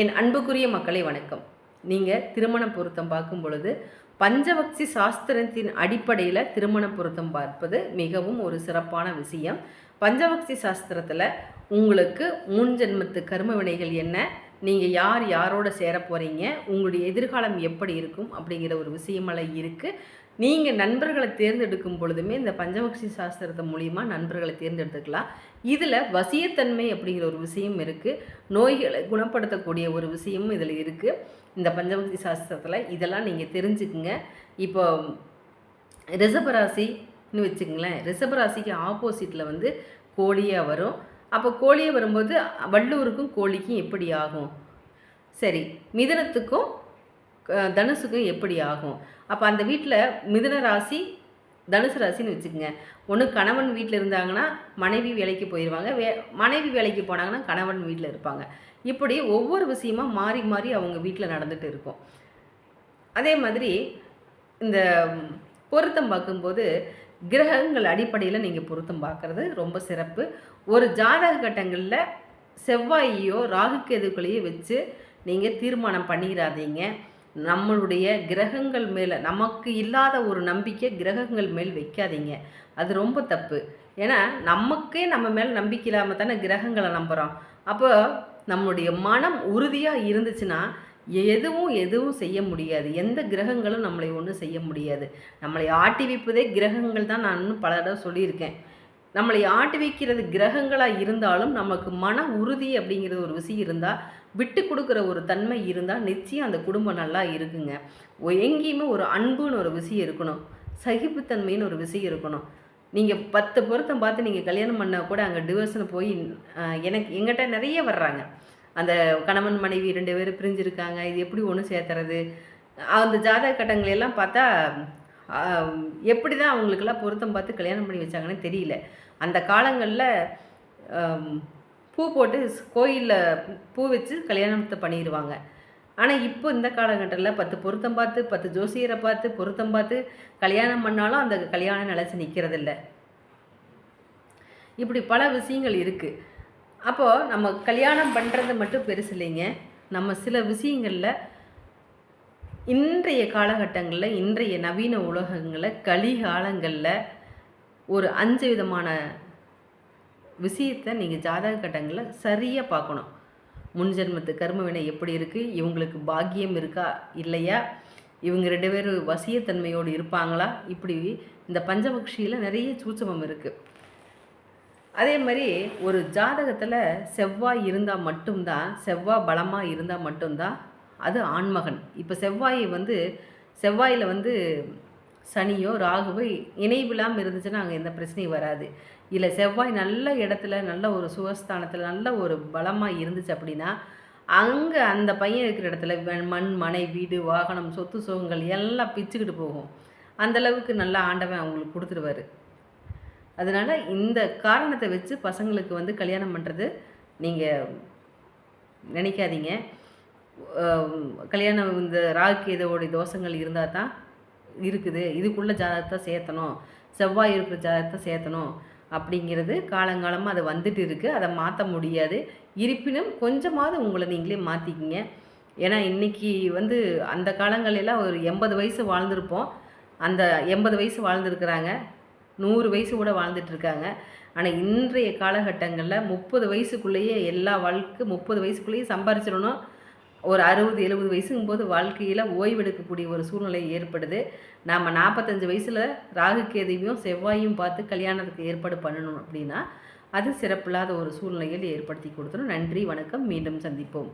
என் அன்புக்குரிய மக்களை வணக்கம். நீங்கள் திருமண பொருத்தம் பார்க்கும் பொழுது பஞ்சபக்தி சாஸ்திரத்தின் அடிப்படையில் திருமண பொருத்தம் பார்ப்பது மிகவும் ஒரு சிறப்பான விஷயம். பஞ்சபக்தி சாஸ்திரத்தில் உங்களுக்கு முன் ஜென்மத்து கர்ம வினைகள் என்ன, நீங்கள் யார் யாரோட சேர போகிறீங்க, உங்களுடைய எதிர்காலம் எப்படி இருக்கும் அப்படிங்கிற ஒரு விஷயமெல்லாம் இருக்குது. நீங்கள் நண்பர்களை தேர்ந்தெடுக்கும் பொழுதுமே இந்த பஞ்சபக்தி சாஸ்திரத்தை மூலிமா நண்பர்களை தேர்ந்தெடுத்துக்கலாம். இதில் வசியத்தன்மை அப்படிங்கிற ஒரு விஷயம் இருக்குது. நோய்களை குணப்படுத்தக்கூடிய ஒரு விஷயமும் இதில் இருக்குது. இந்த பஞ்சபக்தி சாஸ்திரத்தில் இதெல்லாம் நீங்கள் தெரிஞ்சுக்குங்க. இப்போ ரிஷபராசின்னு வச்சுக்கங்களேன். ரிஷபராசிக்கு ஆப்போசிட்டில் வந்து கோழியாக வரும். அப்போ கோழியை வரும்போது வள்ளுவருக்கும் கோழிக்கும் எப்படி ஆகும்? சரி, மிதுனத்துக்கும் தனுசுக்கும் எப்படி ஆகும்? அப்போ அந்த வீட்டில் மிதுன ராசி தனுசு ராசின்னு வச்சுக்கோங்க. ஒன்று கணவன் வீட்டில் இருந்தாங்கன்னா மனைவி வேலைக்கு போயிடுவாங்க, மனைவி வேலைக்கு போனாங்கன்னா கணவன் வீட்டில் இருப்பாங்க. இப்படி ஒவ்வொரு விஷயமாக மாறி மாறி அவங்க வீட்டில் நடந்துகிட்டு இருக்கும். அதே மாதிரி இந்த பொருத்தம் பார்க்கும்போது கிரகங்கள் அடிப்படையில் நீங்கள் பொருத்தம் பார்க்குறது ரொம்ப சிறப்பு. ஒரு ஜாதக கட்டங்களில் செவ்வாயையோ ராகுகேதுக்களையோ வச்சு நீங்கள் தீர்மானம் பண்ணிடாதீங்க. நம்மளுடைய கிரகங்கள் மேலே நமக்கு இல்லாத ஒரு நம்பிக்கை கிரகங்கள் மேல் வைக்காதீங்க. அது ரொம்ப தப்பு. ஏன்னா நமக்கே நம்ம மேலே நம்பிக்கை இல்லாமல் தானே கிரகங்களை நம்புகிறோம். அப்போ நம்மளுடைய மனம் உறுதியாக இருந்துச்சுன்னா எதுவும் செய்ய முடியாது. எந்த கிரகங்களும் நம்மளை ஒன்றும் செய்ய முடியாது. நம்மளை ஆட்டி வைப்பதே கிரகங்கள் தான். நான் இன்னும் பல தடவை சொல்லியிருக்கேன். நம்மளை ஆட்டி வைக்கிறது கிரகங்களாக இருந்தாலும் நமக்கு மன உறுதி அப்படிங்கிறது ஒரு விஷயம் இருந்தால், விட்டு கொடுக்குற ஒரு தன்மை இருந்தால் நிச்சயம் அந்த குடும்பம் நல்லா இருக்குங்க. எங்கேயுமே ஒரு அன்புன்னு ஒரு விஷயம் இருக்கணும், சகிப்புத்தன்மைன்னு ஒரு விஷயம் இருக்கணும். நீங்கள் 10 பொருத்தம் பார்த்து நீங்கள் கல்யாணம் பண்ணால் கூட அங்கே டிவோர்ஸ்னு போய் எங்கிட்ட நிறைய வர்றாங்க. அந்த கணவன் மனைவி 2 பேரும் பிரிஞ்சிருக்காங்க, இது எப்படி ஒன்று சேர்த்துறது? அந்த ஜாதக கட்டங்களெல்லாம் பார்த்தா எப்படி தான் அவங்களுக்கெல்லாம் பொருத்தம் பார்த்து கல்யாணம் பண்ணி வச்சாங்கன்னு தெரியல. அந்த காலங்களில் பூ போட்டு கோயிலில் பூ வச்சு கல்யாணத்தை பண்ணிடுவாங்க. ஆனால் இப்போ இந்த காலகட்டத்தில் 10 பொருத்தம் பார்த்து 10 ஜோசியரை பார்த்து பொருத்தம் பார்த்து கல்யாணம் பண்ணாலும் அந்த கல்யாணம் நிலச்சி நிற்கிறதில்ல. இப்படி பல விஷயங்கள் இருக்குது. அப்போது நம்ம கல்யாணம் பண்ணுறது மட்டும் பெருசு இல்லைங்க. நம்ம சில விஷயங்களில் இன்றைய காலகட்டங்களில் இன்றைய நவீன உலகங்களில் கலிகாலங்களில் ஒரு 5 விதமான விஷயத்தை நீங்கள் ஜாதக கட்டங்களில் சரியாக பார்க்கணும். முன்ஜென்மத்து கர்ம வினை எப்படி இருக்குது, இவங்களுக்கு பாக்கியம் இருக்கா இல்லையா, இவங்க 2 பேரும் வசியத்தன்மையோடு இருப்பாங்களா, இப்படி இந்த பஞ்சபக்ஷியில் நிறைய சூட்சமம் இருக்குது. அதே மாதிரி ஒரு ஜாதகத்தில் செவ்வாய் இருந்தால் மட்டும்தான், செவ்வாய் பலமாக இருந்தால் மட்டும்தான் அது ஆண்மகன். இப்போ செவ்வாயில் வந்து சனியோ ராகுவோ இணைவில்லாமல் இருந்துச்சுன்னா அங்கே எந்த பிரச்சனையும் வராது. இல்லை செவ்வாய் நல்ல இடத்துல நல்ல ஒரு சுகஸ்தானத்தில் நல்ல ஒரு பலமாக இருந்துச்சு அப்படின்னா அங்கே அந்த பையன் இருக்கிற இடத்துல மண் மனை வீடு வாகனம் சொத்து சுகங்கள் எல்லாம் பிச்சுக்கிட்டு போகும். அந்தளவுக்கு நல்லா ஆண்டவன் அவங்களுக்கு கொடுத்துருவார். அதனால் இந்த காரணத்தை வச்சு பசங்களுக்கு வந்து கல்யாணம் பண்ணுறது நீங்கள் நினைக்காதீங்க. கல்யாணம் இந்த ராகுகேதுவோடைய தோஷங்கள் இருந்தால் தான் இருக்குது, இதுக்குள்ளே ஜாதகத்தை சேர்த்தணும், செவ்வாய் இருக்கிற ஜாதகத்தை சேர்த்தணும் அப்படிங்கிறது காலங்காலமாக அதை வந்துட்டு இருக்குது. அதை மாற்ற முடியாது. இருப்பினும் கொஞ்சமாவது உங்களை நீங்களே மாற்றிக்கிங்க. ஏன்னா இன்றைக்கி வந்து அந்த காலங்களெல்லாம் ஒரு 80 வயசு வாழ்ந்திருப்போம். அந்த 80 வயசு வாழ்ந்துருக்குறாங்க, 100 வயசு கூட வாழ்ந்துட்டுருக்காங்க. ஆனால் இன்றைய காலகட்டங்களில் 30 வயசுக்குள்ளேயே எல்லா வாழ்க்கை 30 வயசுக்குள்ளேயே சம்பாரிச்சிடணும். ஒரு 60-70 வயசுங்கும்போது வாழ்க்கையில் ஓய்வெடுக்கக்கூடிய ஒரு சூழ்நிலை ஏற்படுது. நாம் 45 வயசில் ராகுகேதுவையும் செவ்வாயும் பார்த்து கல்யாணத்துக்கு ஏற்பாடு பண்ணணும் அப்படின்னா அது சிறப்பில்லாத ஒரு சூழ்நிலையில் ஏற்படுத்தி கொடுத்துரும். நன்றி, வணக்கம், மீண்டும் சந்திப்போம்.